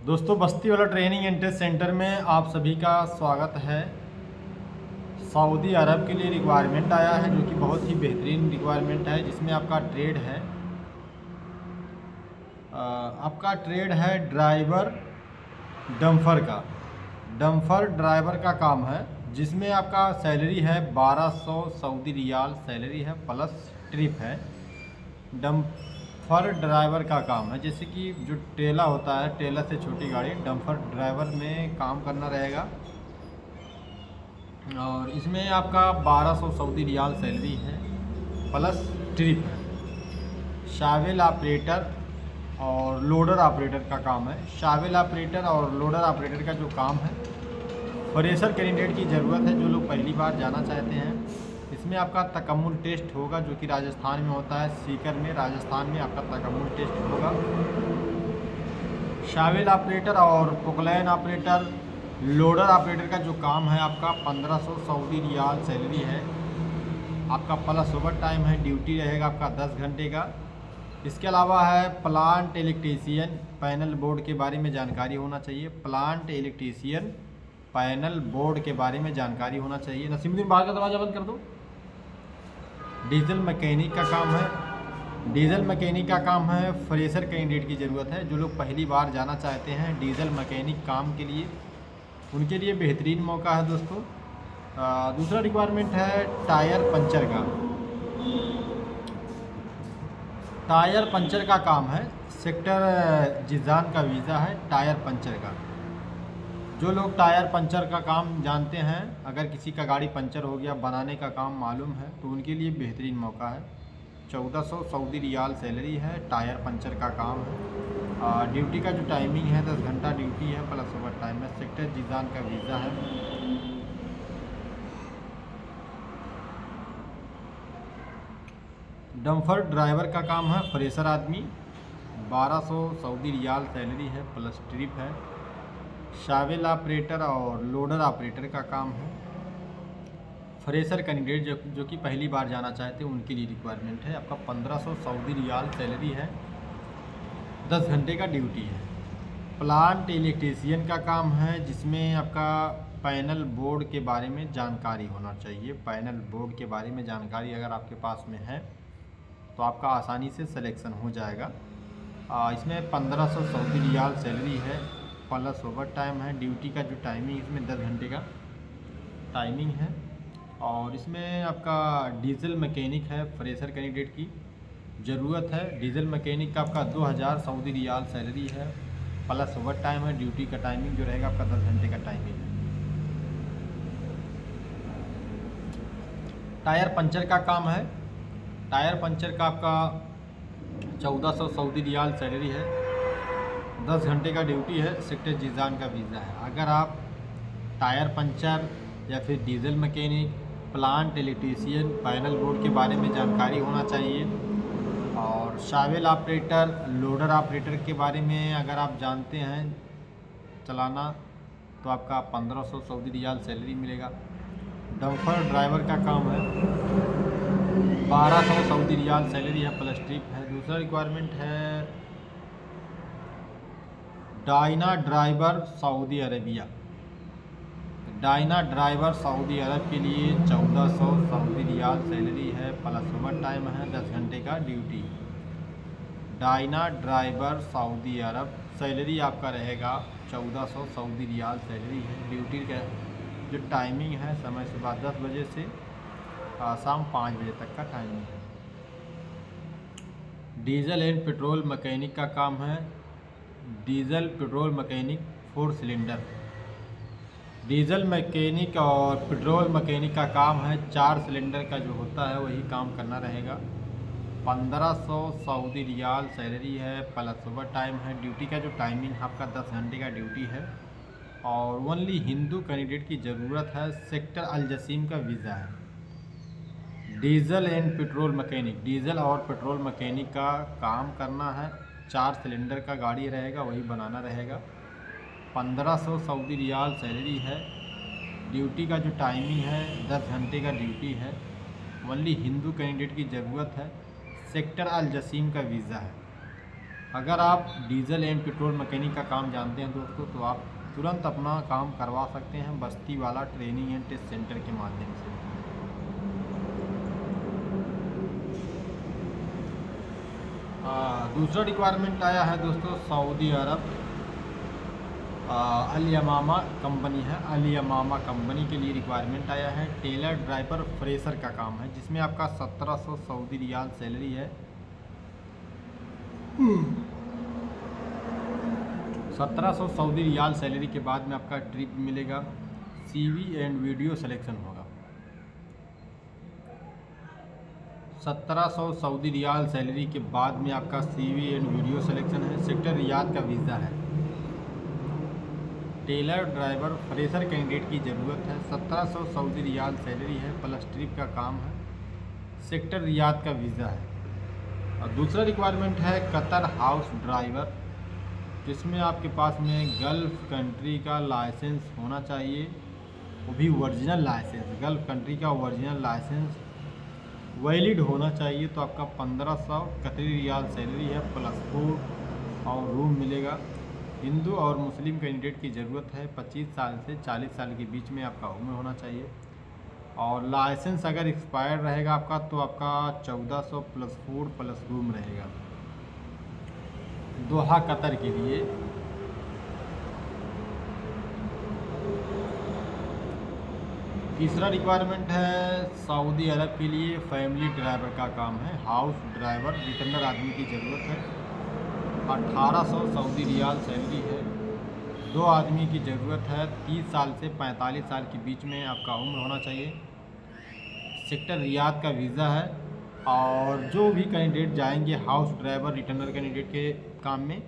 दोस्तों, बस्ती वाला training and test centre में आप सभी का स्वागत है। सऊदी अरब के लिए रिक्वायरमेंट आया है जो कि बहुत ही बेहतरीन रिक्वायरमेंट है, जिसमें आपका ट्रेड है ड्राइवर डम्फर का। डम्फर ड्राइवर का काम है, जिसमें आपका सैलरी है 1200 सऊदी रियाल सैलरी है, प्लस ट्रिप है। डम्फर ड्राइवर का काम है, जैसे कि जो ट्रेला होता है, ट्रेलर से छोटी गाड़ी, डम्फर ड्राइवर में काम करना रहेगा। और इसमें आपका 1200 सऊदी रियाल सैलरी है, प्लस ट्रिप है। शावेल ऑपरेटर और लोडर ऑपरेटर का काम है। शावेल ऑपरेटर और लोडर ऑपरेटर का जो काम है, फ्रेशर कैंडिडेट की ज़रूरत है जो लोग पहली बार जाना चाहते हैं। इसमें आपका तकम्मुल टेस्ट होगा जो कि राजस्थान में होता है, सीकर में, राजस्थान में आपका तकम्मुल टेस्ट होगा। शावेल ऑपरेटर और पोकलैन ऑपरेटर, लोडर ऑपरेटर का जो काम है आपका 1500 सऊदी रियाल सैलरी है, आपका प्लस ओवर टाइम है, ड्यूटी रहेगा आपका 10 घंटे का। इसके अलावा है प्लांट इलेक्ट्रीशियन, पैनल बोर्ड के बारे में जानकारी होना चाहिए। प्लांट इलेक्ट्रीशियन पैनल बोर्ड के बारे में जानकारी होना चाहिए। नसीमुद्दीन, बाहर का दरवाज़ा बंद कर दो। डीजल मैकेनिक का काम है। डीजल मैकेनिक का काम है, फ्रेशर कैंडिडेट की ज़रूरत है जो लोग पहली बार जाना चाहते हैं डीजल मैकेनिक काम के लिए, उनके लिए बेहतरीन मौका है दोस्तों। दूसरा रिक्वायरमेंट है टायर पंचर का। टायर पंचर का काम है, सेक्टर जिजान का वीज़ा है टायर पंचर का। जो लोग टायर पंचर का काम जानते हैं, अगर किसी का गाड़ी पंचर हो गया, बनाने का काम मालूम है, तो उनके लिए बेहतरीन मौका है। 1400 सऊदी रियाल सैलरी है, टायर पंचर का काम है। ड्यूटी का जो टाइमिंग है 10 घंटा ड्यूटी है, प्लस ओवर टाइम है। सेक्टर जिजान का वीज़ा है। डम्फर ड्राइवर का काम है, फ्रेशर आदमी, 1200 सऊदी रियाल सैलरी है, प्लस ट्रिप है। शावेल ऑपरेटर और लोडर ऑपरेटर का काम है। फ्रेशर कैंडिडेट जो कि पहली बार जाना चाहते हैं, उनके लिए रिक्वायरमेंट है। आपका 1500 सऊदी रियाल सैलरी है, 10 घंटे का ड्यूटी है। प्लांट इलेक्ट्रीशियन का काम है, जिसमें आपका पैनल बोर्ड के बारे में जानकारी होना चाहिए। पैनल बोर्ड के बारे में जानकारी अगर आपके पास में है तो आपका आसानी से सिलेक्शन हो जाएगा। इसमें 1500 सऊदी रियाल सैलरी है, प्लस ओवर टाइम है। ड्यूटी का जो टाइमिंग इसमें 10 घंटे का टाइमिंग है। और इसमें आपका डीजल मैकेनिक है, फ्रेशर कैंडिडेट की ज़रूरत है। डीजल मैकेनिक का आपका 2000 सऊदी रियाल सैलरी है, प्लस ओवर टाइम है। ड्यूटी का टाइमिंग जो रहेगा आपका 10 घंटे का टाइमिंग है। टायर पंचर का काम है। टायर पंचर का आपका 1400 सऊदी रियाल सैलरी है, 10 घंटे का ड्यूटी है। सेक्टर जिजान का वीज़ा है। अगर आप टायर पंचर या फिर diesel mechanic, plant electrician, panel board के बारे में जानकारी होना चाहिए, और शावेल ऑपरेटर, लोडर ऑपरेटर के बारे में अगर आप जानते हैं चलाना, तो आपका 1500 सऊदी रियाल सैलरी मिलेगा। डम्फर ड्राइवर का काम है, 1200 सऊदी रियाल सैलरी है, प्लस ट्रिप है। दूसरा रिक्वायरमेंट है Dyna driver Saudi Arabia. Dyna driver Saudi Arab के लिए 1400 सऊदी रियाल सैलरी है, प्लस ओवर टाइम है, 10 घंटे का duty. Dyna driver Saudi Arab salary आपका रहेगा 1400 सऊदी रियाल सैलरी है। ड्यूटी का जो टाइमिंग है, समय सुबह 10 बजे से शाम 5 बजे तक का टाइमिंग है। डीजल एंड पेट्रोल मैकेनिक का काम है। Diesel petrol mechanic 4 cylinder. Diesel mechanic और पेट्रोल मैकेनिक का काम है, 4 सिलेंडर का जो होता है वही काम करना रहेगा। 1500 सऊदी रियाल सैलरी है, प्लस ओवर टाइम है। ड्यूटी का जो टाइमिंग आपका 10 घंटे का ड्यूटी है। और ओनली हिंदू कैंडिडेट की ज़रूरत है। सेक्टर अल जसीम का वीज़ा है। Diesel and petrol mechanic, diesel और पेट्रोल मैकेनिक का काम करना है। 4 सिलेंडर का गाड़ी रहेगा, वही बनाना रहेगा। 1500 सऊदी रियाल सैलरी है। ड्यूटी का जो टाइमिंग है 10 घंटे का ड्यूटी है। ओनली हिंदू कैंडिडेट की ज़रूरत है। सेक्टर अल जसीम का वीज़ा है। अगर आप डीजल एंड पेट्रोल मैकेनिक का काम जानते हैं दोस्तों, तो आप तुरंत अपना काम करवा सकते हैं बस्ती वाला ट्रेनिंग एंड टेस्ट सेंटर के माध्यम से। दूसरा रिक्वायरमेंट आया है दोस्तों सऊदी अरब, अल यमामा कंपनी है, अल यमामा कंपनी के लिए रिक्वायरमेंट आया है। टेलर ड्राइवर फ्रेशर का काम है, जिसमें आपका 1700 सऊदी रियाल सैलरी है। 1700 सऊदी रियाल सैलरी के बाद में आपका ट्रिप मिलेगा, सीवी एंड वीडियो सिलेक्शन होगा। 1700 सऊदी रियाल सैलरी के बाद में आपका सीवी एंड वीडियो सिलेक्शन है। सेक्टर रियाद का वीज़ा है। टेलर ड्राइवर फ्रेशर कैंडिडेट की ज़रूरत है। 1700 सऊदी रियाल सैलरी है, प्लस ट्रिप का काम है, सेक्टर रियाद का वीज़ा है। और दूसरा रिक्वायरमेंट है कतर हाउस ड्राइवर, जिसमें आपके पास में गल्फ़ कंट्री का लाइसेंस होना चाहिए, वो भी ओरिजिनल लाइसेंस। गल्फ़ कंट्री का ओरिजिनल लाइसेंस वैलिड होना चाहिए। तो आपका 1500 कतरी रियाल सैलरी है, प्लस फूड और रूम मिलेगा। हिंदू और मुस्लिम कैंडिडेट की ज़रूरत है। 25 साल से 40 साल के बीच में आपका उम्र होना चाहिए। और लाइसेंस अगर एक्सपायर्ड रहेगा आपका, तो आपका 1400 प्लस फूड प्लस रूम रहेगा। दोहा कतर के लिए। तीसरा रिक्वायरमेंट है सऊदी अरब के लिए फैमिली ड्राइवर का काम है। हाउस ड्राइवर रिटर्नर आदमी की ज़रूरत है। 1800 सऊदी रियाल सैलरी है। 2 आदमी की ज़रूरत है। 30 साल से 45 साल के बीच में आपका उम्र होना चाहिए। सेक्टर रियाद का वीज़ा है। और जो भी कैंडिडेट जाएंगे हाउस ड्राइवर रिटर्नर कैंडिडेट के काम में,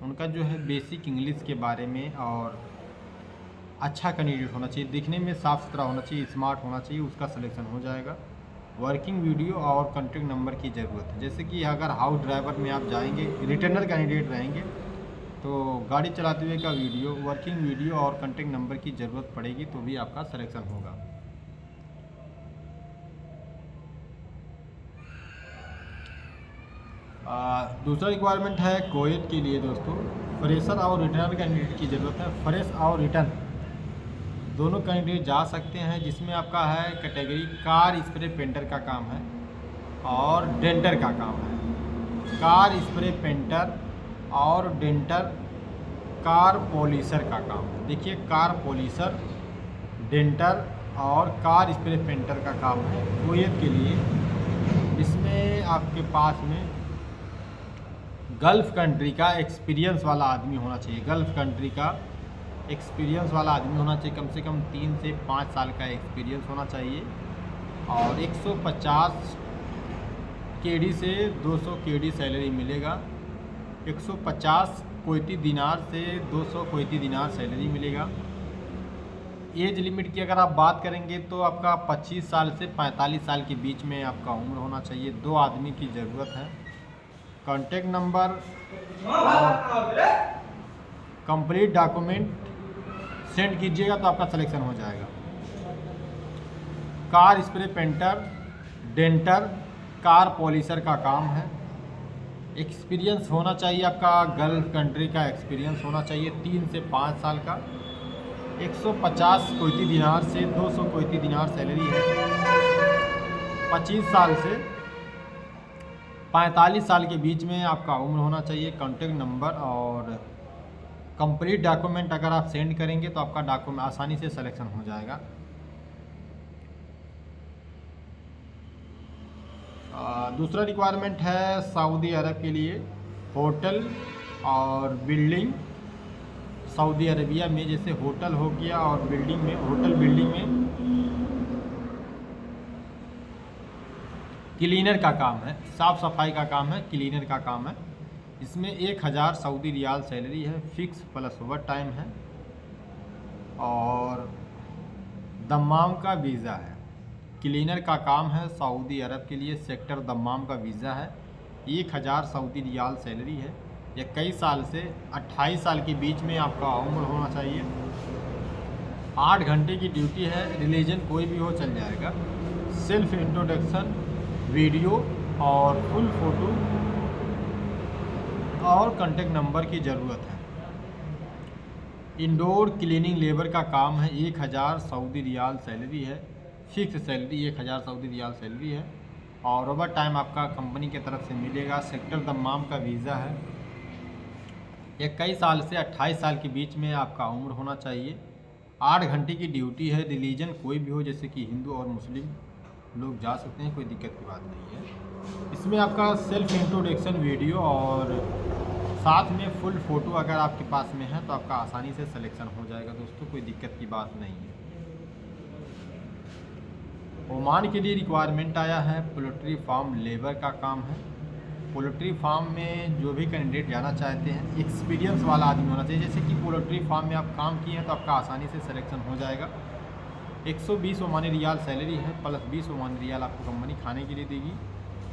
उनका जो है बेसिक इंग्लिश के बारे में और अच्छा कैंडिडेट होना चाहिए, दिखने में साफ़ सुथरा होना चाहिए, स्मार्ट होना चाहिए, उसका सिलेक्शन हो जाएगा। वर्किंग वीडियो और कॉन्टैक्ट नंबर की ज़रूरत है। जैसे कि अगर हाउस ड्राइवर में आप जाएंगे, रिटर्नर कैंडिडेट रहेंगे, तो गाड़ी चलाते हुए का वीडियो, वर्किंग वीडियो और कॉन्टैक्ट नंबर की ज़रूरत पड़ेगी, तो भी आपका सिलेक्शन होगा। दूसरा रिक्वायरमेंट है कोयत के लिए दोस्तों, फ्रेशर और रिटर्नर कैंडिडेट की ज़रूरत है। फ्रेश और रिटर्न दोनों कैंडिडेट जा सकते हैं, जिसमें आपका है कैटेगरी कार स्प्रे पेंटर का काम है और डेंटर का काम है। कार स्प्रे पेंटर और डेंटर, कार पॉलिशर का काम है। देखिए, कार पॉलिशर, डेंटर और कार स्प्रे पेंटर का काम है कोयत के लिए। इसमें आपके पास में गल्फ़ कंट्री का एक्सपीरियंस वाला आदमी होना चाहिए। गल्फ़ कंट्री का एक्सपीरियंस वाला आदमी होना चाहिए, कम से कम 3 से 5 साल का एक्सपीरियंस होना चाहिए। और 150 केडी से 200 केडी सैलरी मिलेगा। 150 कोयती दिनार से 200 कोयती दिनार सैलरी मिलेगा। एज लिमिट की अगर आप बात करेंगे, तो आपका 25 साल से 45 साल के बीच में आपका उम्र होना चाहिए। 2 आदमी की ज़रूरत है। कॉन्टैक्ट नंबर और कंप्लीट डॉक्यूमेंट सेंड कीजिएगा, तो आपका सिलेक्शन हो जाएगा। Car spray painter, denter, car polisher का काम है। एक्सपीरियंस होना चाहिए आपका, गल्फ़ कंट्री का एक्सपीरियंस होना चाहिए 3 से 5 साल का। 150 कोयती दिनार से 200 कोयती दिनार सैलरी है। 25 साल से 45 साल के बीच में आपका उम्र होना चाहिए। कॉन्टैक्ट नंबर और कंप्लीट डॉक्यूमेंट अगर आप सेंड करेंगे, तो आपका डॉक्यूमेंट आसानी से सिलेक्शन हो जाएगा। दूसरा रिक्वायरमेंट है सऊदी अरब के लिए होटल और बिल्डिंग। सऊदी अरबिया में जैसे होटल हो गया और बिल्डिंग में, होटल बिल्डिंग में क्लीनर का काम है, साफ़ सफाई का काम है, क्लीनर का काम है। इसमें 1000 सऊदी रियाल सैलरी है, फिक्स प्लस ओवर टाइम है और दम्माम का वीज़ा है। क्लीनर का काम है सऊदी अरब के लिए, सेक्टर दम्माम का वीज़ा है। 1000 सऊदी रियाल सैलरी है। 21 साल से 28 साल के बीच में आपका उम्र होना चाहिए। 8 घंटे की ड्यूटी है। रिलीजन कोई भी हो चल जाएगा। सेल्फ इंट्रोडक्शन वीडियो और फुल फ़ोटो और कॉन्टैक्ट नंबर की ज़रूरत है। इंडोर क्लीनिंग लेबर का काम है, 1000 सऊदी रियाल सैलरी है, fix salary 1000 Saudi riyal salary है। और ओवर टाइम आपका कंपनी की तरफ से मिलेगा। सेक्टर दम्माम का वीज़ा है। 21 साल से 28 साल के बीच में आपका उम्र होना चाहिए। 8 घंटे की ड्यूटी है। रिलीजन कोई भी हो, जैसे कि हिंदू और मुस्लिम लोग जा सकते हैं, कोई दिक्कत की बात नहीं है। इसमें आपका सेल्फ इंट्रोडक्शन वीडियो और साथ में फुल फ़ोटो अगर आपके पास में है तो आपका आसानी से सिलेक्शन हो जाएगा दोस्तों, कोई दिक्कत की बात नहीं है। ओमान के लिए रिक्वायरमेंट आया है। पोल्ट्री फार्म लेबर का काम है। पोल्ट्री फार्म में जो भी कैंडिडेट जाना चाहते हैं, एक्सपीरियंस वाला आदमी होना चाहिए। जैसे कि पोल्ट्री फार्म में आप काम किए हैं तो आपका आसानी से सिलेक्शन हो जाएगा। 120 ओमानी रियाल सैलरी है, प्लस 20 ओमानी रियाल आपको कंपनी खाने के लिए देगी।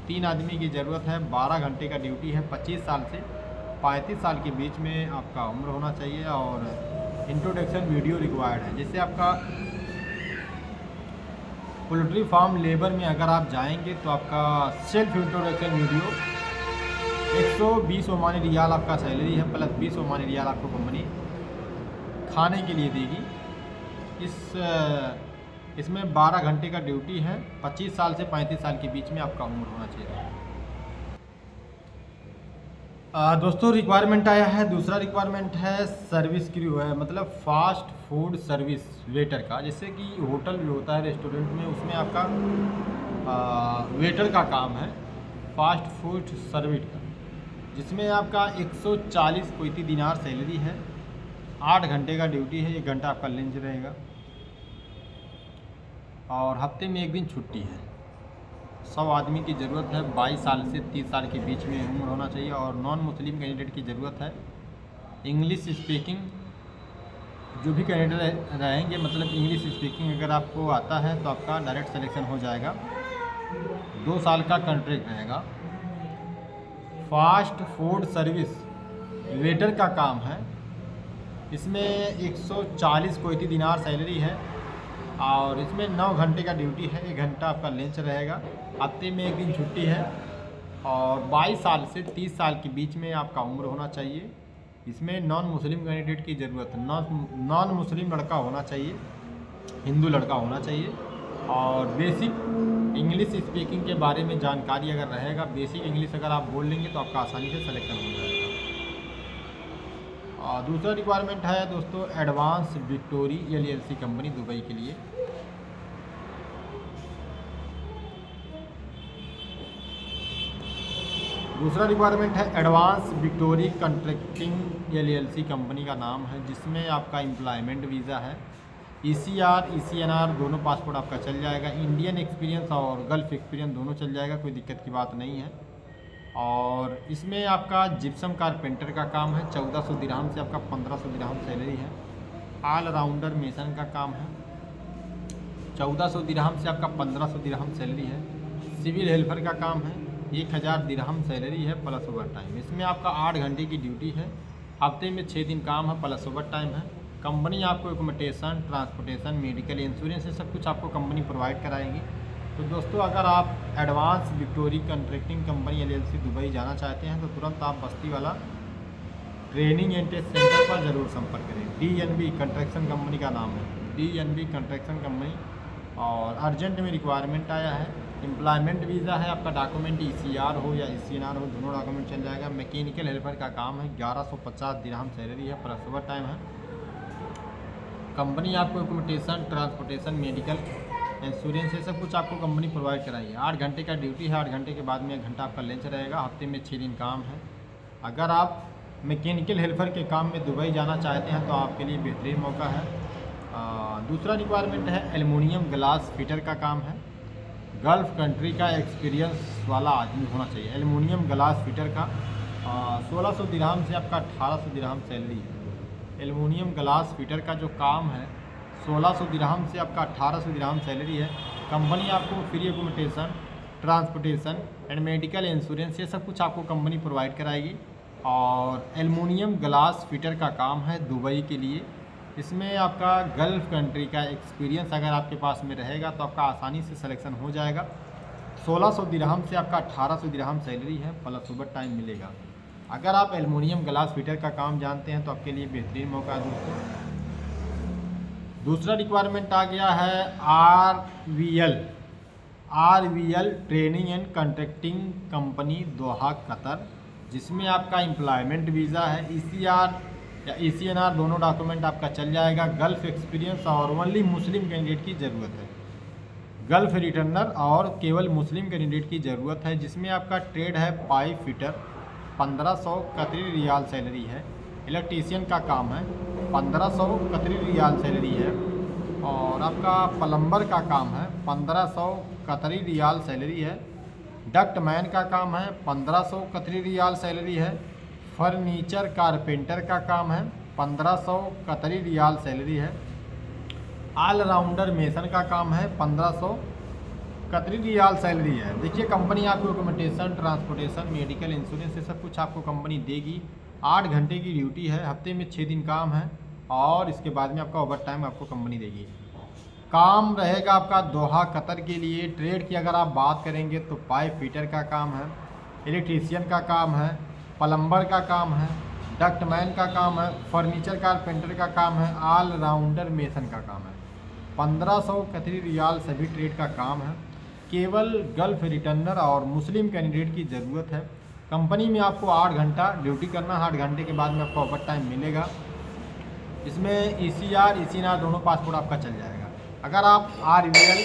3 आदमी की ज़रूरत है। 12 घंटे का ड्यूटी है। 25 साल से 35 साल के बीच में आपका उम्र होना चाहिए। और इंट्रोडक्शन वीडियो रिक्वायर्ड है। जैसे आपका पोल्ट्री फार्म लेबर में अगर आप जाएंगे तो आपका self introduction video 120 Omani riyal आपका सैलरी है, प्लस 20 ओमानी रियाल आपको कंपनी खाने के लिए देगी। इसमें 12 घंटे का ड्यूटी है। 25 साल से 35 साल के बीच में आपका उम्र होना चाहिए। दोस्तों रिक्वायरमेंट आया है। दूसरा रिक्वायरमेंट है सर्विस क्रू है, मतलब फास्ट फूड सर्विस वेटर का। जैसे कि होटल भी होता है, रेस्टोरेंट में, उसमें आपका वेटर का काम है, फास्ट फूड सर्विस का, जिसमें आपका 140 कुवैती दिनार सैलरी है। 8 घंटे का ड्यूटी है। 1 घंटा आपका लंच रहेगा और हफ्ते में 1 दिन छुट्टी है। 100 आदमी की ज़रूरत है। 22 साल से 30 साल के बीच में उम्र होना चाहिए। और नॉन मुस्लिम कैंडिडेट की ज़रूरत है। इंग्लिश स्पीकिंग जो भी कैंडिडेट रहेंगे, मतलब इंग्लिश स्पीकिंग अगर आपको आता है तो आपका डायरेक्ट सिलेक्शन हो जाएगा। 2 साल का कॉन्ट्रैक्ट रहेगा। फास्ट फूड सर्विस वेटर का काम है। इसमें 140 कुवैती दिनार सैलरी है और इसमें 9 घंटे का ड्यूटी है। 1 घंटा आपका लंच रहेगा। हफ्ते में 1 दिन छुट्टी है। और 22 साल से 30 साल के बीच में आपका उम्र होना चाहिए। इसमें नॉन मुस्लिम कैंडिडेट की ज़रूरत है। नॉन मुस्लिम लड़का होना चाहिए, हिंदू लड़का होना चाहिए। और बेसिक इंग्लिश स्पीकिंग के बारे में जानकारी अगर रहेगा, बेसिक इंग्लिश अगर आप बोल लेंगे तो आपका आसानी से सिलेक्शन हो जाएगा। और दूसरा रिक्वायरमेंट है दोस्तों advance victory LLC company Dubai के लिए। दूसरा रिक्वायरमेंट है advance victory contracting LLC company का नाम है, जिसमें आपका एम्प्लॉयमेंट वीज़ा है। ECR ECNR दोनों पासपोर्ट आपका चल जाएगा। इंडियन एक्सपीरियंस और गल्फ एक्सपीरियंस दोनों चल जाएगा, कोई दिक्कत की बात नहीं है। और इसमें आपका जिप्सम कारपेंटर का काम है। 1400 दिरहम से आपका 1500 दिरहम सैलरी है। ऑल राउंडर मेसन का काम है। 1400 दिरहम से आपका 1500 दिरहम सैलरी है। सिविल हेल्पर का काम है। 1000 दिरहम सैलरी है, प्लस ओवर टाइम। इसमें आपका 8 घंटे की ड्यूटी है। हफ्ते में 6 दिन काम है, प्लस ओवर टाइम है। कंपनी आपको एकोमोडेशन, ट्रांसपोर्टेशन, मेडिकल इंश्योरेंस, सब कुछ आपको कंपनी प्रोवाइड कराएगी। तो दोस्तों अगर आप advance victory contracting company LLC Dubai जाना चाहते हैं तो तुरंत आप बस्ती वाला ट्रेनिंग एंड टेस्ट सेंटर पर ज़रूर संपर्क करें। DNB कंस्ट्रक्शन कंपनी का नाम है, DNB कंस्ट्रक्शन कंपनी। और अर्जेंट में रिक्वायरमेंट आया है। एम्प्लॉयमेंट वीज़ा है। आपका डॉक्यूमेंट ECR हो या ECNR हो, दोनों डॉक्यूमेंट चल जाएगा। मैकेनिकल हेल्पर का काम है। 1150 दिरहम सैलरी है, प्लस ओवर टाइम है। कंपनी आपको एकोमोडेशन, ट्रांसपोर्टेशन, मेडिकल इंश्योरेंस, ये सब कुछ आपको कंपनी प्रोवाइड कराएगी। 8 घंटे का ड्यूटी है। 8 घंटे के बाद में 1 घंटा आपका लंच रहेगा। हफ्ते में 6 दिन काम है। अगर आप मैकेनिकल हेल्पर के काम में दुबई जाना चाहते हैं तो आपके लिए बेहतरीन मौका है। दूसरा रिक्वायरमेंट है एल्युमिनियम ग्लास फिटर का काम है। गल्फ कंट्री का एक्सपीरियंस वाला आदमी होना चाहिए। एल्युमिनियम ग्लास फिटर का 1600 दिरहम से आपका 1800 दिरहम सैलरी है। एल्युमिनियम ग्लास फिटर का जो काम है 1600 दिरहम से आपका 1800 दिरहम सैलरी है। कंपनी आपको free accommodation, transportation and medical insurance, ये सब कुछ आपको कंपनी प्रोवाइड कराएगी। और एल्युमिनियम ग्लास फिटर का काम है दुबई के लिए। इसमें आपका गल्फ कंट्री का एक्सपीरियंस अगर आपके पास में रहेगा तो आपका आसानी से सिलेक्शन हो जाएगा। 1600 दिरहम से आपका 1800 दिरहम सैलरी है, प्लस ओवर टाइम मिलेगा। अगर आप एल्युमिनियम ग्लास फिटर का काम जानते हैं तो आपके लिए बेहतरीन मौका है दोस्तों। दूसरा रिक्वायरमेंट आ गया है R V L training and contracting company Doha Qatar, जिसमें आपका एम्प्लॉयमेंट वीज़ा है, ECR या ECNR दोनों डॉक्यूमेंट आपका चल जाएगा। गल्फ़ एक्सपीरियंस और ओनली मुस्लिम कैंडिडेट की ज़रूरत है। गल्फ़ रिटर्नर और केवल मुस्लिम कैंडिडेट की ज़रूरत है, जिसमें आपका ट्रेड है पाइप फिटर, 1500 कतरी रियाल सैलरी है। इलेक्ट्रीशियन का काम है, 1500 कतरी रियाल सैलरी है। और आपका प्लम्बर का काम है, 1500 कतरी रियाल सैलरी है। डक्ट मैन का काम है, 1500 कतरी रियाल सैलरी है। फर्नीचर कारपेंटर का काम है, 1500 कतरी रियाल सैलरी है। ऑलराउंडर मेसन का काम है, 1500 कतरी रियाल सैलरी है। देखिए कंपनी आपको डॉक्यूमेंटेशन, ट्रांसपोर्टेशन, मेडिकल इंश्योरेंस, ये सब कुछ आपको कंपनी देगी। 8 घंटे की ड्यूटी है, हफ्ते में 6 दिन काम है और इसके बाद में आपका ओवर टाइम आपको कंपनी देगी। काम रहेगा आपका दोहा कतर के लिए। ट्रेड की अगर आप बात करेंगे तो पाइप फिटर का काम है, इलेक्ट्रीशियन का काम है, प्लम्बर का काम है, डक्टमैन का काम है, फर्नीचर कारपेंटर का काम है, ऑलराउंडर मेसन का काम है। 1500 कतरी रियाल सभी ट्रेड का काम है। केवल गल्फ़ रिटर्नर और मुस्लिम कैंडिडेट की ज़रूरत है। कंपनी में आपको 8 घंटा ड्यूटी करना है, 8 घंटे के बाद में आपको ओवर टाइम मिलेगा। इसमें ECR ECNR दोनों पासपोर्ट आपका चल जाएगा। अगर आप RVL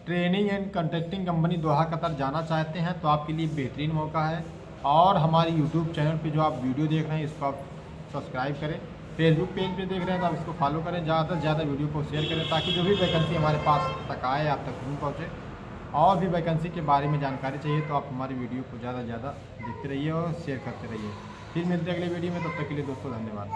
training and contracting company Doha Qatar जाना चाहते हैं तो आपके लिए बेहतरीन मौका है। और हमारी YouTube चैनल पे जो आप वीडियो देख रहे हैं इसको आप सब्सक्राइब करें। फेसबुक पेज पे देख रहे हैं तो आप इसको फॉलो करें, ज़्यादा से ज़्यादा वीडियो को शेयर करें ताकि जो भी वैकेंसी हमारे पास तक आए आप तक जरूर पहुँचे। और भी वैकेंसी के बारे में जानकारी चाहिए तो आप हमारी वीडियो को ज़्यादा से ज़्यादा देखते रहिए और शेयर करते रहिए। फिर मिलते हैं अगले वीडियो में, तब तक के लिए दोस्तों धन्यवाद।